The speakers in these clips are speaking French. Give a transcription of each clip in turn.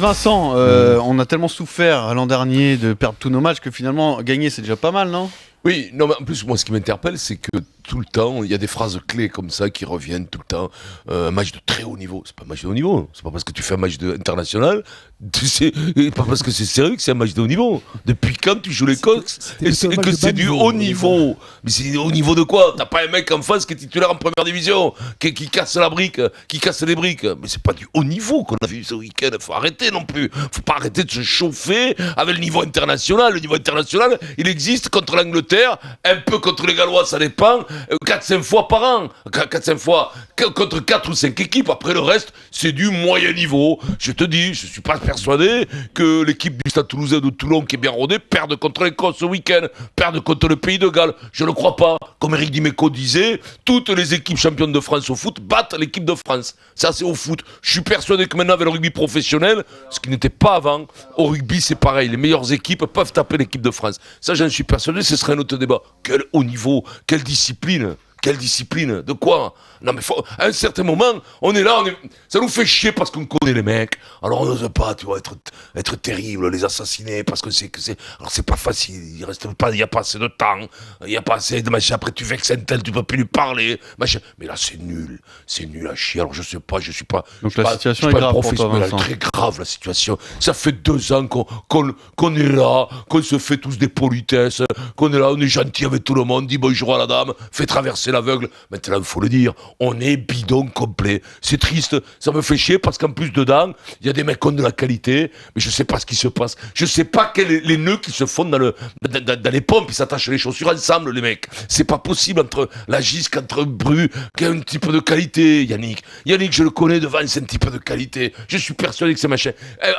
Vincent, on a tellement souffert l'an dernier de perdre tous nos matchs que finalement, gagner, c'est déjà pas mal, non ? Oui, non, mais en plus, moi, ce qui m'interpelle, c'est que tout le temps, il y a des phrases clés comme ça qui reviennent tout le temps. Un match de très haut niveau. C'est pas un match de haut niveau. C'est pas parce que tu fais un match international, pas parce que c'est sérieux que c'est un match de haut niveau. Depuis quand tu joues les Cox et que c'est du haut niveau? Mais c'est haut niveau de quoi? T'as pas un mec en face qui est titulaire en première division, qui casse la brique, qui casse les briques. Mais c'est pas du haut niveau qu'on a vu ce week-end. Faut arrêter non plus. Faut pas arrêter de se chauffer avec le niveau international. Le niveau international, il existe contre l'Angleterre, un peu contre les Gallois, ça dépend. 4-5 fois par an, 4-5 fois contre 4 ou 5 équipes. Après le reste, c'est du moyen niveau. Je te dis, je suis pas persuadé que l'équipe du Stade Toulousain de Toulon qui est bien rodée perde contre l'Écosse ce week-end, perde contre le Pays de Galles. Je ne crois pas. Comme Eric Dimeco disait, toutes les équipes championnes de France au foot battent l'équipe de France. Ça, c'est au foot. Je suis persuadé que maintenant avec le rugby professionnel, ce qui n'était pas avant, au rugby c'est pareil. Les meilleures équipes peuvent taper l'équipe de France. Ça, j'en suis persuadé. Ce serait un autre débat. Quel haut niveau, quelle discipline. Quelle discipline? De quoi? Non mais à un certain moment, on est là, ça nous fait chier parce qu'on connaît les mecs. Alors on n'ose pas, tu vois, être terrible, les assassiner parce que c'est. Alors c'est pas facile. Il y a pas assez de temps. Il y a pas assez de machin. Après tu vexes un tel, tu peux plus lui parler. Machin. Mais là c'est nul à chier. Alors je sais pas, je suis pas. Donc la situation est grave pour toi, Vincent. Très grave la situation. Ça fait 2 ans qu'on est là, qu'on se fait tous des politesses, qu'on est là, on est gentil avec tout le monde, dit bonjour à la dame, fait traverser l'aveugle. Maintenant, il faut le dire, on est bidon complet. C'est triste, ça me fait chier parce qu'en plus dedans, il y a des mecs qui ont de la qualité, mais je sais pas ce qui se passe. Je sais pas quels sont les nœuds qui se font dans les pompes, ils s'attachent les chaussures ensemble, les mecs. C'est pas possible entre la Gisque, entre Bru, qui a un petit peu de qualité, Yannick. Yannick, je le connais devant, c'est un petit peu de qualité. Je suis persuadé que c'est machin.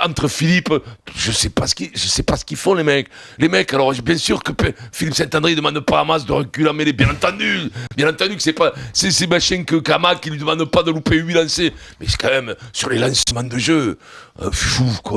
Entre Philippe, je sais pas ce qu'ils font, les mecs. Les mecs, alors bien sûr que Philippe Saint-André ne demande pas à Mas de reculer en mêlée, bien entendu que c'est pas c'est machin que Kama qui lui demande pas de louper 8 lancers, mais c'est quand même sur les lancements de jeu,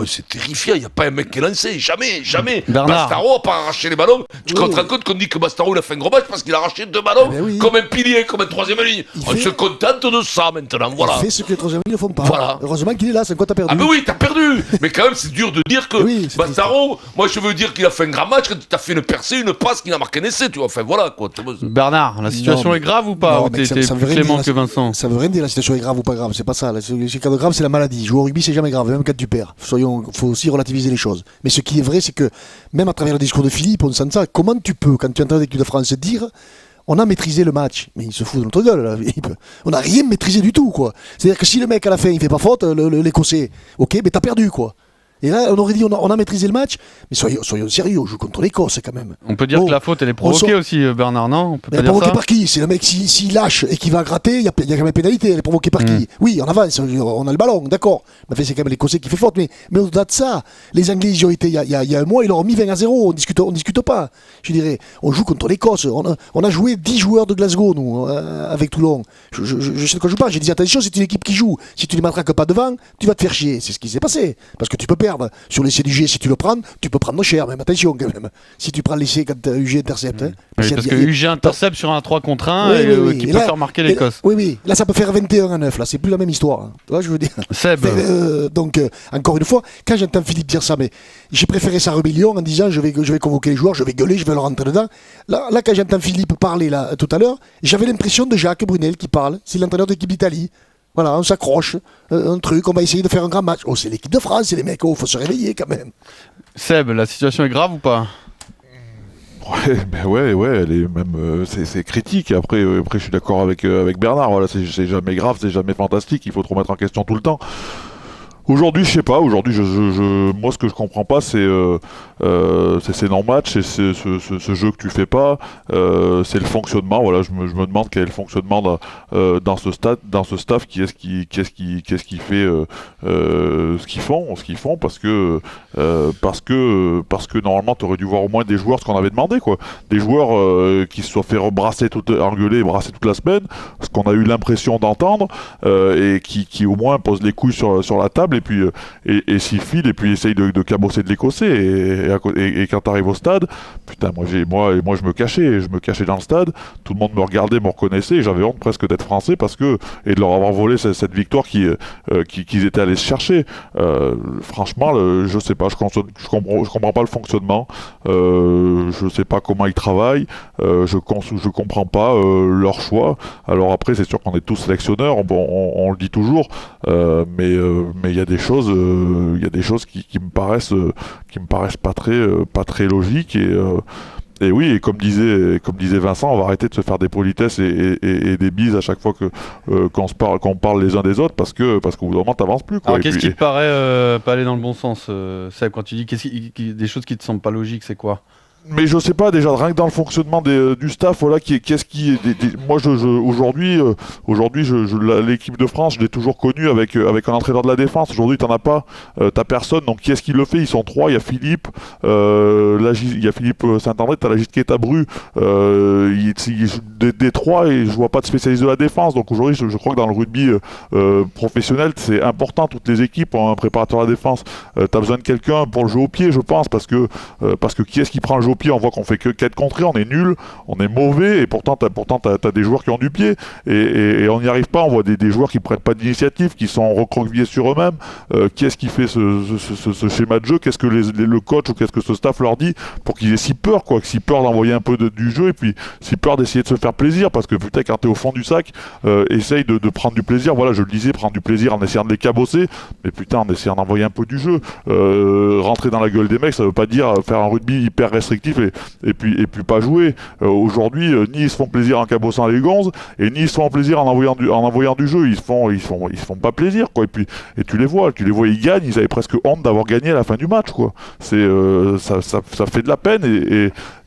c'est terrifiant. Il y a pas un mec qui est lancé, jamais. Bernard. Bastaro a pas arraché les ballons. Tu te rends compte qu'on dit que Bastaro il a fait un gros match parce qu'il a arraché 2 ballons comme un pilier, comme un troisième ligne. Se contente de ça maintenant. Voilà. Il fait ce que les troisième lignes ne font pas. Voilà. Heureusement qu'il est là, c'est quoi t'as perdu. Ah ben oui, t'as perdu. Mais quand même c'est dur de dire que Bastaro, moi je veux dire qu'il a fait un grand match, quand t'as fait une percée, une passe, qu'il a marqué un essai, tu vois. Enfin voilà quoi. Bernard, la situation est grave ou pas? Ou t'es plus clément que Vincent? Ça veut rien dire la situation est grave ou pas grave, c'est pas ça. Ce qui est grave, c'est la maladie. Jouer au rugby, c'est jamais grave, même quand tu perds. Faut aussi relativiser les choses. Mais ce qui est vrai, c'est que même à travers le discours de Philippe, on sent ça. Comment tu peux, quand tu entends l'équipe de France dire on a maîtrisé le match, mais il se fout de notre gueule là. On n'a rien maîtrisé du tout quoi. C'est-à-dire que si le mec à la fin il fait pas faute, l'Écossais, ok, mais t'as perdu quoi. Et là, on aurait dit, on a maîtrisé le match, mais soyons sérieux, on joue contre l'Écosse quand même. On peut dire que la faute, elle est provoquée aussi, Bernard, non? On peut pas dire provoquée ça par qui? C'est le mec, s'il lâche et qu'il va gratter, il y a quand même pénalité, elle est provoquée par qui? Oui, on avance, on a le ballon, d'accord. Mais c'est quand même l'Écossais qui fait faute. Mais au-delà de ça, les Anglais, ils ont été, il y a un mois, ils leur ont mis 20-0, on discute pas. Je dirais, on joue contre l'Écosse, on a joué 10 joueurs de Glasgow, nous, avec Toulon. Je sais de quoi je parle, j'ai dit attention, c'est une équipe qui joue. Si tu les matraques pas devant, tu vas te faire chier. C'est ce qui s'est passé. Parce que tu peux perdre. Sur l'essai du G, si tu le prends, tu peux prendre cher, même attention quand même. Si tu prends l'essai quand UG intercepte. Oui, parce que UG intercepte sur un 3 contre 1 qui peut faire marquer l'Écosse. Oui. Là, ça peut faire 21-9. Là, c'est plus la même histoire. Tu vois, je veux dire. Seb. Donc, encore une fois, quand j'entends Philippe dire ça, mais j'ai préféré sa rébellion en disant je vais convoquer les joueurs, je vais gueuler, je vais leur rentrer dedans. Là quand j'entends Philippe parler là tout à l'heure, j'avais l'impression de Jacques Brunel qui parle. C'est l'entraîneur de l'équipe d'Italie. Voilà, on s'accroche, un truc, on va essayer de faire un grand match. Oh, c'est l'équipe de France, c'est les mecs, faut se réveiller quand même. Seb, la situation est grave ou pas? Ouais, elle est même, c'est critique. Après, je suis d'accord avec Bernard. Voilà, c'est jamais grave, c'est jamais fantastique. Il faut te remettre en question tout le temps. Aujourd'hui, je sais pas. Aujourd'hui, moi, ce que je comprends pas, c'est ces non-matchs, c'est ce jeu que tu fais pas, c'est le fonctionnement. Voilà, je me demande quel est le fonctionnement dans ce staff, qui est-ce qui fait ce qu'ils font, parce que normalement, t'aurais dû voir au moins des joueurs ce qu'on avait demandé, quoi. Des joueurs qui se soient fait engueuler et brasser toute la semaine, ce qu'on a eu l'impression d'entendre, et qui au moins posent les couilles sur la table et puis et s'il file et puis essaye de cabosser de l'Écossais et quand t'arrives au stade, putain moi je me cachais dans le stade, tout le monde me regardait, me reconnaissait et j'avais honte presque d'être français et de leur avoir volé cette victoire qu'ils étaient allés se chercher. Franchement, je sais pas, je comprends pas le fonctionnement, je sais pas comment ils travaillent, je comprends pas leur choix. Alors après c'est sûr qu'on est tous sélectionneurs, on le dit toujours, mais il y a des choses qui me paraissent pas très logiques et oui, et comme disait Vincent, on va arrêter de se faire des politesses et des bises à chaque fois qu'on parle les uns des autres parce qu'au bout d'un moment t'avances plus, quoi. Alors qu'est-ce qui te paraît pas aller dans le bon sens, Seb, quand tu dis des choses qui te semblent pas logiques, c'est quoi? Mais je sais pas, déjà rien que dans le fonctionnement du staff, voilà, moi aujourd'hui l'équipe de France, je l'ai toujours connue avec un entraîneur de la défense. Aujourd'hui t'en as pas, t'as personne, donc qui est-ce qui le fait? Ils sont trois, il y a Philippe, il y a Philippe Saint-André, t'as la Gisqueta Bru, des trois, et je vois pas de spécialiste de la défense. Donc aujourd'hui je crois que dans le rugby professionnel c'est important, toutes les équipes ont un préparateur à la défense. T'as besoin de quelqu'un pour le jeu au pied, je pense, parce que qui est-ce qui prend le jeu au pied? On voit qu'on fait que 4 contrées, on est nul, on est mauvais, et pourtant t'as des joueurs qui ont du pied, et on n'y arrive pas. On voit des joueurs qui prennent pas d'initiative, qui sont recroquevillés sur eux-mêmes. Qui est-ce qui fait ce schéma de jeu? Qu'est-ce que le coach ou qu'est-ce que ce staff leur dit pour qu'ils aient si peur, quoi, si peur d'envoyer un peu du jeu, et puis si peur d'essayer de se faire plaisir, parce que putain, quand t'es au fond du sac, essaye de prendre du plaisir. Voilà, je le disais, prendre du plaisir en essayant de les cabosser, mais putain, en essayant d'envoyer un peu du jeu. Rentrer dans la gueule des mecs, ça veut pas dire faire un rugby hyper restrictif et puis pas jouer. Aujourd'hui, ni ils se font plaisir en cabossant les gonzes, et ni ils se font plaisir en envoyant du jeu. Ils se font pas plaisir, quoi. Et tu les vois, ils gagnent, ils avaient presque honte d'avoir gagné à la fin du match, quoi. C'est ça fait de la peine,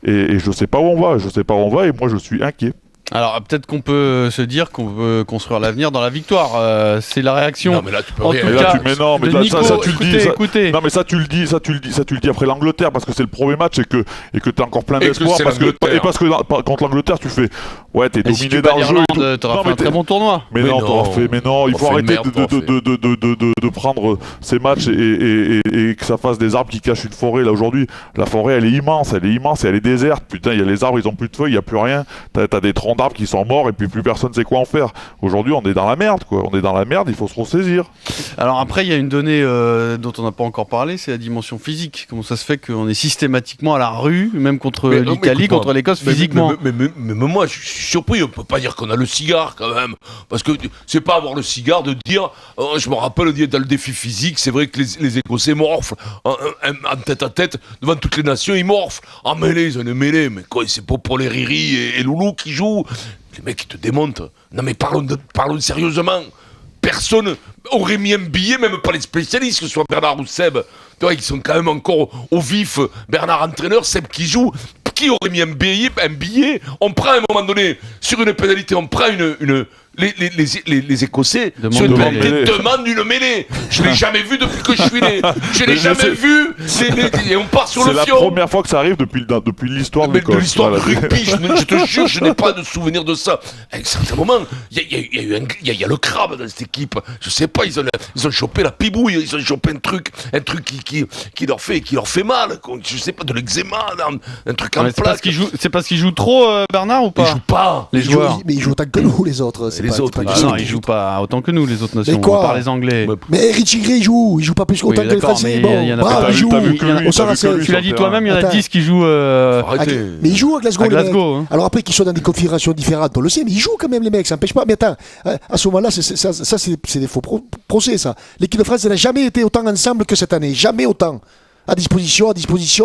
et je sais pas où on va, et moi je suis inquiet. Alors peut-être qu'on peut se dire qu'on veut construire l'avenir dans la victoire. C'est la réaction. Non mais là tu peux en rien. tout Mais là, cas, mais de là, Nico, ça tu le dis. écoutez. Non mais ça tu le dis après l'Angleterre, parce que c'est le premier match, et que t'as encore plein Et que d'espoir, c'est parce que contre l'Angleterre tu fais t'es Et si dominé tu bats dans le jeu. l'Irlande, t'auras fait un très bon tournoi. Mais non, il faut arrêter de prendre ces matchs et que ça fasse des arbres qui cachent une forêt. Là aujourd'hui, la forêt elle est immense et elle est déserte. Putain, il y a les arbres, ils ont plus de feuilles, il y a plus rien. T'as des troncs d'arbres qui sont morts, et puis plus personne sait quoi en faire. Aujourd'hui, on est dans la merde, quoi. On est dans la merde, il faut se ressaisir. Alors après, il y a une donnée dont on n'a pas encore parlé, c'est la dimension physique. Comment ça se fait qu'on est systématiquement à la rue, même contre l'Italie, contre l'Écosse, physiquement? Mais moi, je suis surpris. On peut pas dire qu'on a le cigare, quand même. Parce que c'est pas avoir le cigare de dire... je me rappelle, dans le défi physique, c'est vrai que les Écossais morflent en tête à tête devant toutes les nations. Ils morflent. En mêlée, ils ont une mêlée. Mais quoi, c'est pas pour les Riri et Loulou qui jouent. Les mecs, ils te démontent. Non mais parlons sérieusement. Personne aurait mis un billet, même pas les spécialistes, que ce soit Bernard ou Seb. Tu vois, ils sont quand même encore au vif. Bernard entraîneur, Seb qui joue. Qui aurait mis un billet? On prend à un moment donné, sur une pénalité, on prend les Écossais sur une pénalité demandent une mêlée. Je l'ai jamais vu depuis que je suis né. Je l'ai jamais vu. Et on part sur le fion. C'est la première fois que ça arrive depuis l'histoire de l'Écosse. De l'histoire du rugby, je te jure, je n'ai pas de souvenir de ça. À un certain moment, il y a le crabe dans cette équipe. Je sais pas, ils ont chopé la pibouille, ils ont chopé un truc qui leur fait mal. Je sais pas, de l'eczéma, un truc en plaque. C'est parce qu'ils jouent trop, Bernard, ou pas? Ils jouent pas. Les joueurs. Mais ils jouent autant que nous, les autres. Les autres, non, ils jouent pas autant que nous, les autres nations. Mais quoi? On parle les Anglais. Mais Richie Gray il joue pas plus autant que les Français. Il y en a pas. Il joue. Tu l'as dit toi-même, il y en a 10 qui jouent. Mais ils jouent à Glasgow, les mecs. Hein. Alors après qu'ils soient dans des configurations différentes, on le sait, mais ils jouent quand même, les mecs, ça n'empêche pas. Mais attends, à ce moment-là, c'est des faux procès, ça. L'équipe de France, elle n'a jamais été autant ensemble que cette année. Jamais autant. À disposition,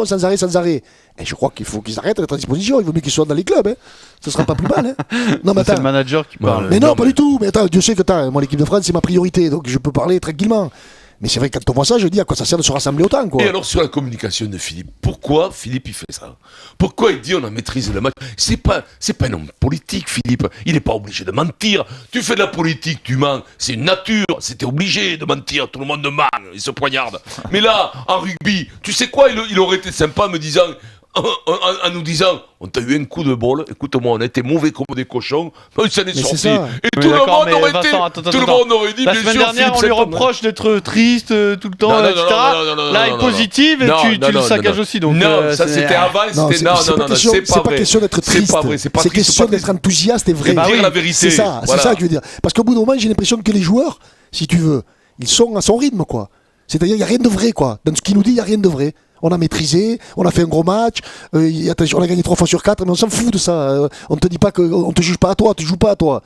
sans arrêt. Et je crois qu'il faut qu'ils arrêtent d'être à disposition. Il vaut mieux qu'ils soient dans les clubs. Hein. Ce sera pas plus mal. Hein. Non, mais attends. C'est le manager qui parle. Mais non, pas du tout. Mais attends, Dieu sait que moi, l'équipe de France, c'est ma priorité. Donc je peux parler tranquillement. Mais c'est vrai que quand on voit ça, je dis à quoi ça sert de se rassembler autant, quoi. Et alors sur la communication de Philippe, pourquoi Philippe il fait ça? Pourquoi il dit on a maîtrisé le match? C'est pas un homme politique, Philippe. Il n'est pas obligé de mentir. Tu fais de la politique, tu mens. C'est une nature. C'était obligé de mentir. Tout le monde ment. Il se poignarde. Mais là, en rugby, tu sais quoi? Il aurait été sympa en me disant en nous disant on t'a eu un coup de bol, écoute-moi, on a été mauvais comme des cochons, on s'en est sorti. Ça. Et tout le monde aurait été. Tout le monde aurait dit, la bien semaine sûr, dernière, on lui reproche d'être triste tout le temps, etc. Là, il est positive et tu le saccages aussi. Donc, non, ça c'était avant. C'est pas question d'être triste. C'est question d'être enthousiaste et vrai. Dire la vérité. C'est ça que je veux dire. Parce qu'au bout d'un moment, j'ai l'impression que les joueurs, si tu veux, ils sont à son rythme, quoi. C'est-à-dire, il n'y a rien de vrai, quoi. Dans ce qu'il nous dit, il n'y a rien de vrai. On a maîtrisé, on a fait un gros match, on a gagné 3 fois sur 4, mais on s'en fout de ça. On te dit pas on te juge pas à toi, tu joues pas à toi.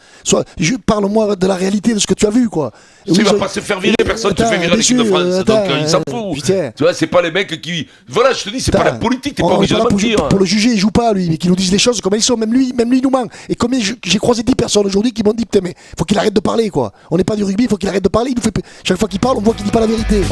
Parle-moi de la réalité de ce que tu as vu, quoi. Il va pas se faire virer, personne te fait virer l'équipe de France, donc il s'en fout. Tu vois, c'est pas les mecs qui. Voilà, je te dis, c'est pas la politique, t'es pas obligé de mentir. Pour le juger, il joue pas, lui, mais qu'il nous dise les choses comme elles sont. Même lui, il nous ment. Et comme j'ai croisé 10 personnes aujourd'hui qui m'ont dit, putain, mais faut qu'il arrête de parler, quoi. On n'est pas du rugby, il faut qu'il arrête de parler. Chaque fois qu'il parle, on voit qu'il dit pas la vérité.